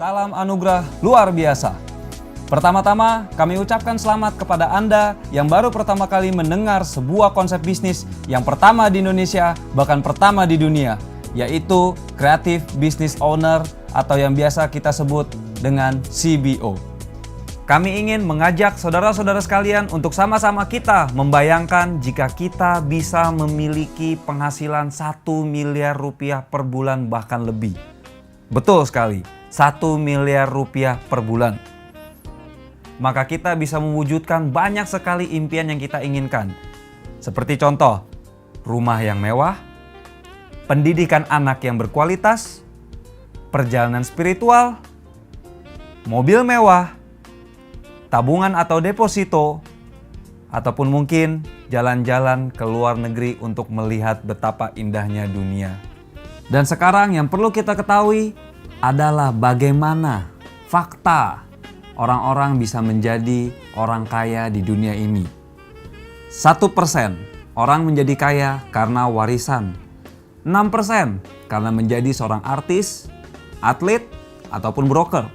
Salam anugerah luar biasa. Pertama-tama, kami ucapkan selamat kepada Anda yang baru pertama kali mendengar sebuah konsep bisnis yang pertama di Indonesia, bahkan pertama di dunia, yaitu Creative Business Owner atau yang biasa kita sebut dengan CBO. Kami ingin mengajak saudara-saudara sekalian untuk sama-sama kita membayangkan jika kita bisa memiliki penghasilan 1 miliar rupiah per bulan bahkan lebih. Betul sekali, 1 miliar rupiah per bulan. Maka kita bisa mewujudkan banyak sekali impian yang kita inginkan. Seperti contoh, rumah yang mewah, pendidikan anak yang berkualitas, perjalanan spiritual, mobil mewah, tabungan atau deposito, ataupun mungkin jalan-jalan ke luar negeri untuk melihat betapa indahnya dunia. Dan sekarang yang perlu kita ketahui adalah bagaimana fakta orang-orang bisa menjadi orang kaya di dunia ini. 1% orang menjadi kaya karena warisan. 6% karena menjadi seorang artis, atlet, ataupun broker.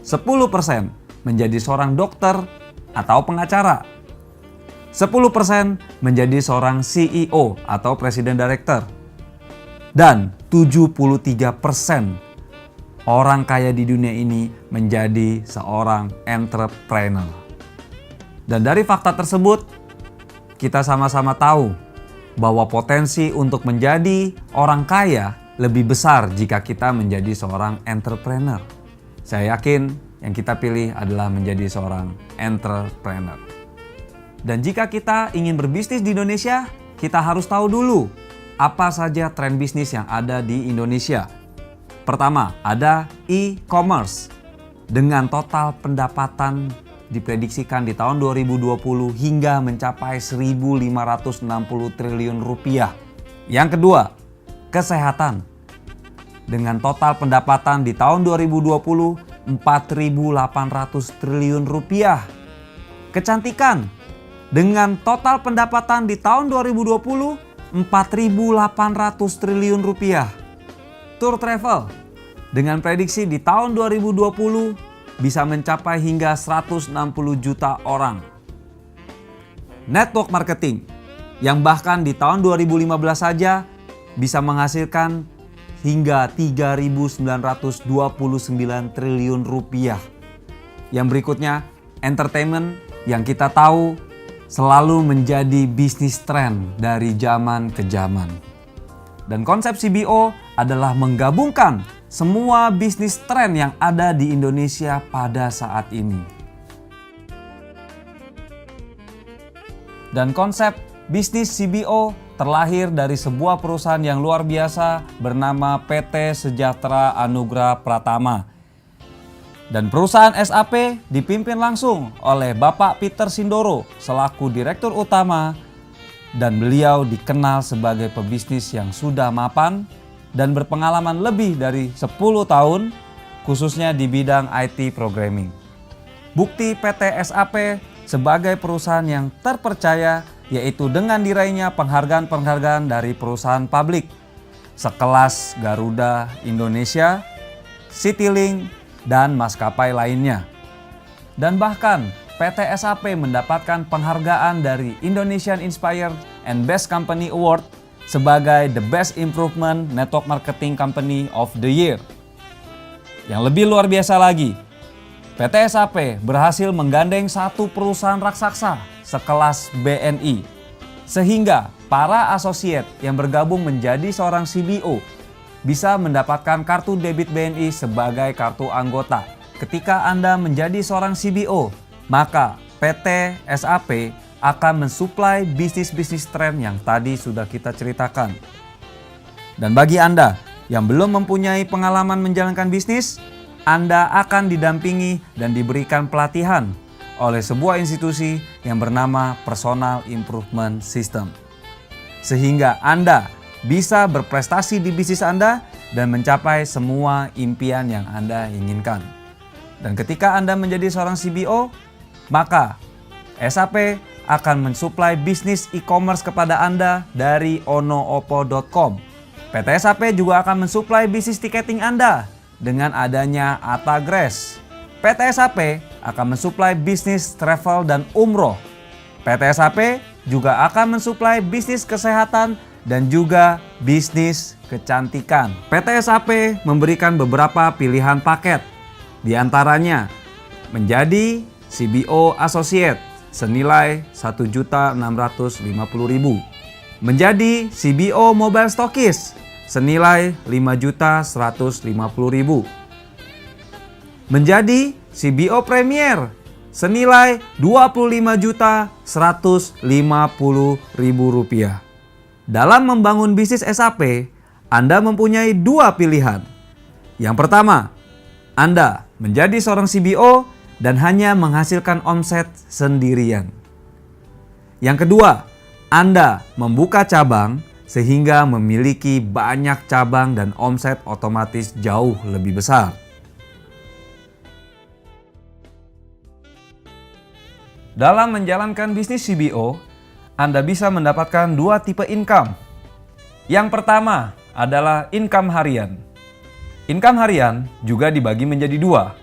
10% menjadi seorang dokter atau pengacara. 10% menjadi seorang CEO atau presiden director. Dan 73% orang kaya di dunia ini menjadi seorang entrepreneur. Dan dari fakta tersebut, kita sama-sama tahu bahwa potensi untuk menjadi orang kaya lebih besar jika kita menjadi seorang entrepreneur. Saya yakin yang kita pilih adalah menjadi seorang entrepreneur. Dan jika kita ingin berbisnis di Indonesia, kita harus tahu dulu apa saja tren bisnis yang ada di Indonesia. Pertama, ada e-commerce dengan total pendapatan diprediksikan di tahun 2020 hingga mencapai 1.560 triliun rupiah. Yang kedua, kesehatan dengan total pendapatan di tahun 2020 4.800 triliun rupiah. Kecantikan dengan total pendapatan di tahun 2020 4.800 triliun rupiah. Tour travel dengan prediksi di tahun 2020 bisa mencapai hingga 160 juta orang. Network marketing yang bahkan di tahun 2015 saja bisa menghasilkan hingga 3.929 triliun rupiah. Yang berikutnya, entertainment yang kita tahu selalu menjadi bisnis tren dari zaman ke zaman. Dan konsep CBO adalah menggabungkan semua bisnis tren yang ada di Indonesia pada saat ini. Dan konsep bisnis CBO terlahir dari sebuah perusahaan yang luar biasa bernama PT Sejahtera Anugrah Pratama. Dan perusahaan SAP dipimpin langsung oleh Bapak Peter Sindoro selaku Direktur Utama, dan beliau dikenal sebagai pebisnis yang sudah mapan dan berpengalaman lebih dari 10 tahun khususnya di bidang IT programming. Bukti PT SAP sebagai perusahaan yang terpercaya yaitu dengan diraihnya penghargaan-penghargaan dari perusahaan publik sekelas Garuda Indonesia, Citylink, dan maskapai lainnya. Dan bahkan PT SAP mendapatkan penghargaan dari Indonesian Inspired and Best Company Award sebagai The Best Improvement Network Marketing Company of the Year. Yang lebih luar biasa lagi, PT SAP berhasil menggandeng satu perusahaan raksasa sekelas BNI, sehingga para asosiat yang bergabung menjadi seorang CBO bisa mendapatkan kartu debit BNI sebagai kartu anggota. Ketika Anda menjadi seorang CBO, maka PT SAP akan mensuplai bisnis-bisnis tren yang tadi sudah kita ceritakan. Dan bagi Anda yang belum mempunyai pengalaman menjalankan bisnis, Anda akan didampingi dan diberikan pelatihan oleh sebuah institusi yang bernama Personal Improvement System. Sehingga Anda bisa berprestasi di bisnis Anda dan mencapai semua impian yang Anda inginkan. Dan ketika Anda menjadi seorang CBO, maka SAP akan mensuplai bisnis e-commerce kepada Anda dari onoopo.com. PT SAP juga akan mensuplai bisnis tiketing Anda dengan adanya Atagres. PT SAP akan mensuplai bisnis travel dan umroh. PT SAP juga akan mensuplai bisnis kesehatan dan juga bisnis kecantikan. PT SAP memberikan beberapa pilihan paket, di antaranya menjadi CBO Associate senilai Rp1.650.000, menjadi CBO Mobile Stockist senilai Rp5.150.000, menjadi CBO Premier senilai Rp25.150.000. Dalam membangun bisnis SAP, Anda mempunyai dua pilihan. Yang pertama, Anda menjadi seorang CBO dan hanya menghasilkan omset sendirian. Yang kedua, Anda membuka cabang sehingga memiliki banyak cabang dan omset otomatis jauh lebih besar. Dalam menjalankan bisnis CBO, Anda bisa mendapatkan dua tipe income. Yang pertama adalah income harian. Income harian juga dibagi menjadi dua,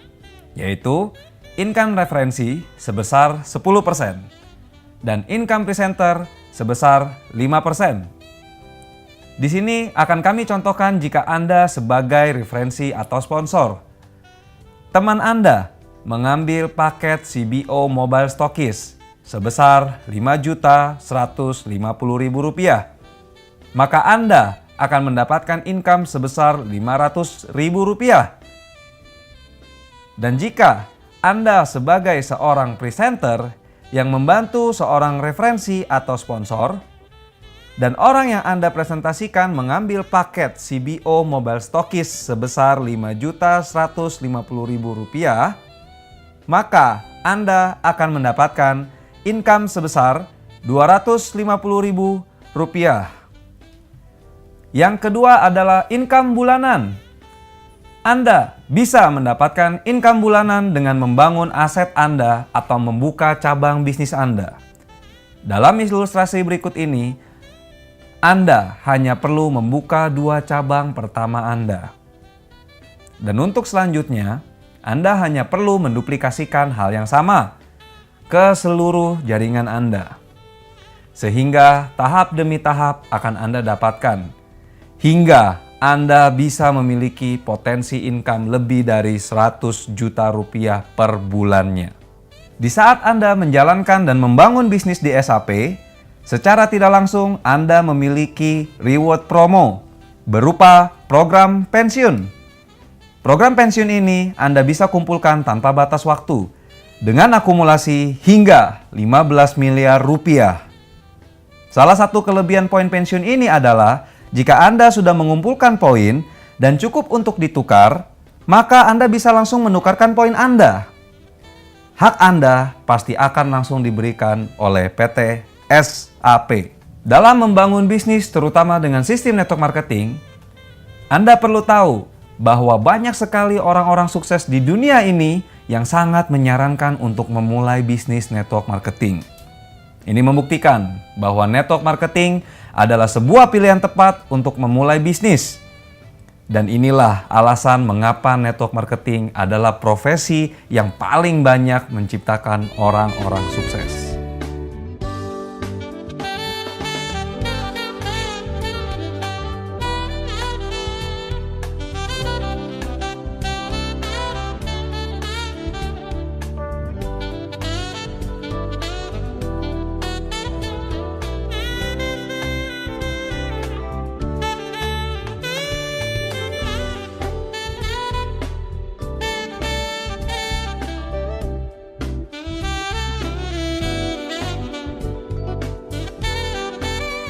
yaitu income referensi sebesar 10% dan income presenter sebesar 5%. Di sini akan kami contohkan jika Anda sebagai referensi atau sponsor. Teman Anda mengambil paket CBO Mobile Stockist sebesar Rp5.150.000, maka Anda akan mendapatkan income sebesar Rp500.000. Dan jika Anda sebagai seorang presenter yang membantu seorang referensi atau sponsor, dan orang yang Anda presentasikan mengambil paket CBO Mobile Stockist sebesar Rp5.150.000, maka Anda akan mendapatkan income sebesar Rp250.000. Yang kedua adalah income bulanan. Anda bisa mendapatkan income bulanan dengan membangun aset Anda atau membuka cabang bisnis Anda. Dalam ilustrasi berikut ini, Anda hanya perlu membuka dua cabang pertama Anda. Dan untuk selanjutnya, Anda hanya perlu menduplikasikan hal yang sama ke seluruh jaringan Anda. Sehingga tahap demi tahap akan Anda dapatkan. Hingga Anda bisa memiliki potensi income lebih dari Rp100 juta per bulannya. Di saat Anda menjalankan dan membangun bisnis di SAP, secara tidak langsung Anda memiliki reward promo berupa program pensiun. Program pensiun ini Anda bisa kumpulkan tanpa batas waktu dengan akumulasi hingga Rp15 miliar. Salah satu kelebihan poin pensiun ini adalah jika Anda sudah mengumpulkan poin dan cukup untuk ditukar, maka Anda bisa langsung menukarkan poin Anda. Hak Anda pasti akan langsung diberikan oleh PT SAP. Dalam membangun bisnis terutama dengan sistem network marketing, Anda perlu tahu bahwa banyak sekali orang-orang sukses di dunia ini yang sangat menyarankan untuk memulai bisnis network marketing. Ini membuktikan bahwa network marketing adalah sebuah pilihan tepat untuk memulai bisnis. Dan inilah alasan mengapa network marketing adalah profesi yang paling banyak menciptakan orang-orang sukses.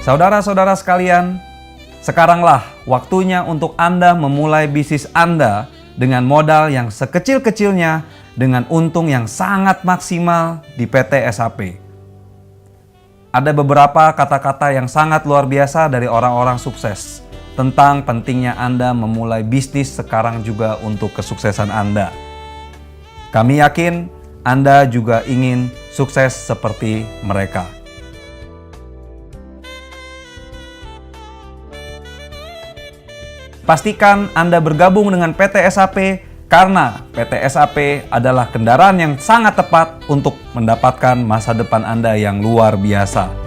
Saudara-saudara sekalian, sekaranglah waktunya untuk Anda memulai bisnis Anda dengan modal yang sekecil-kecilnya dengan untung yang sangat maksimal di PT SAP. Ada beberapa kata-kata yang sangat luar biasa dari orang-orang sukses tentang pentingnya Anda memulai bisnis sekarang juga untuk kesuksesan Anda. Kami yakin Anda juga ingin sukses seperti mereka. pastikan Anda bergabung dengan PT SAP karena PT SAP adalah kendaraan yang sangat tepat untuk mendapatkan masa depan Anda yang luar biasa.